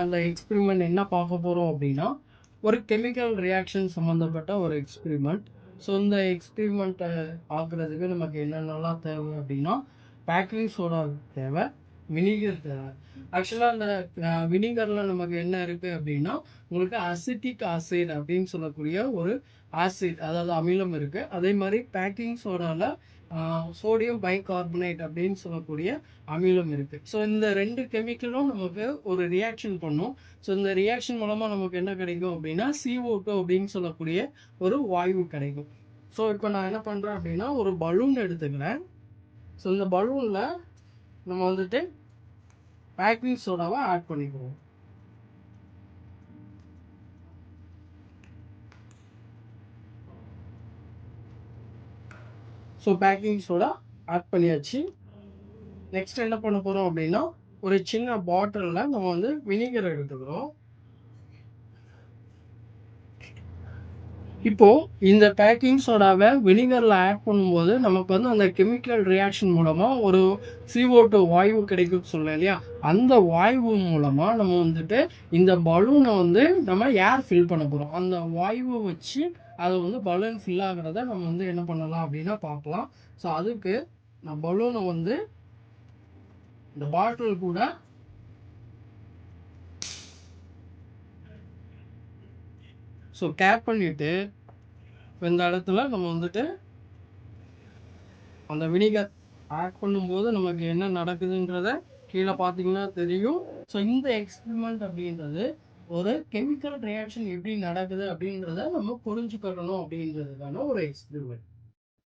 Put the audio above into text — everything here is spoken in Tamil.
அந்த எக்ஸ்பெரிமெண்ட் என்ன பார்க்க போகிறோம் அப்படின்னா ஒரு கெமிக்கல் ரியாக்ஷன் சம்மந்தப்பட்ட ஒரு எக்ஸ்பெரிமெண்ட். ஸோ இந்த எக்ஸ்பெரிமெண்ட்டை பார்க்குறதுக்கு நமக்கு என்னென்னலாம் தேவை அப்படின்னா பேக்கிங் சோடா தேவை, வினிகர் தேவை. ஆக்சுவலாக அந்த வினிகரில் நமக்கு என்ன இருக்குது அப்படின்னா உங்களுக்கு அசிட்டிக் ஆசிட் அப்படின்னு சொல்லக்கூடிய ஒரு ஆசிட், அதாவது அமிலம் இருக்குது. அதே மாதிரி பேக்கிங் சோடாவில் சோடியம் பைகார்பனேட் அப்படின்னு சொல்லக்கூடிய அமிலம் இருக்குது. ஸோ இந்த 2 கெமிக்கலும் நமக்கு ஒரு ரியாக்ஷன் பண்ணும். ஸோ இந்த ரியாக்ஷன் மூலமாக நமக்கு என்ன கிடைக்கும் அப்படின்னா CO2 அப்படின்னு சொல்லக்கூடிய ஒரு வாயு கிடைக்கும். ஸோ இப்போ நான் என்ன பண்ணுறேன் அப்படின்னா ஒரு பலூன் எடுத்துக்கிறேன். ஸோ இந்த பலூனில் நம்ம வந்துட்டு பேக்கிங் சோடாவை ஆட் பண்ணிக்குவோம். ஸோ பேக்கிங் சோடா ஆட் பண்ணியாச்சு. நெக்ஸ்ட் என்ன பண்ண போகிறோம் அப்படின்னா ஒரு சின்ன பாட்டிலில் நம்ம வந்து வினிகர் எடுத்துக்கிறோம். இப்போது இந்த பேக்கிங் சோடாவை வினிகரில் ஆட் பண்ணும்போது நமக்கு வந்து அந்த கெமிக்கல் ரியாக்ஷன் மூலமாக ஒரு CO2 வாயு கிடைக்கும்னு சொல்லலாம் இல்லையா? அந்த வாயு மூலமாக நம்ம வந்துட்டு இந்த பலூனை வந்து நம்ம ஏர் ஃபில் பண்ண போகிறோம். அந்த வாயுவை வச்சு அதை வந்து பலூன் ஃபில் ஆகிறத நம்ம வந்து என்ன பண்ணலாம் அப்படின்னா பார்க்கலாம். ஸோ அதுக்கு நான் பலூனை வந்து இந்த பாட்டில் கூட கேப் பண்ணிவிட்டு இந்த இடத்துல நம்ம வந்துட்டு அந்த வினிகர் ஆட் பண்ணும்போது நமக்கு என்ன நடக்குதுன்றத கீழே பார்த்தீங்கன்னா தெரியும். ஸோ இந்த எக்ஸ்பெரிமெண்ட் அப்படின்றது ஒரு கெமிக்கல் ரியாக்ஷன் எப்படி நடக்குது அப்படின்றத நம்ம புரிஞ்சுக்கணும் அப்படின்றதுக்கான ஒரு எக்ஸ்பெரிமெண்ட்.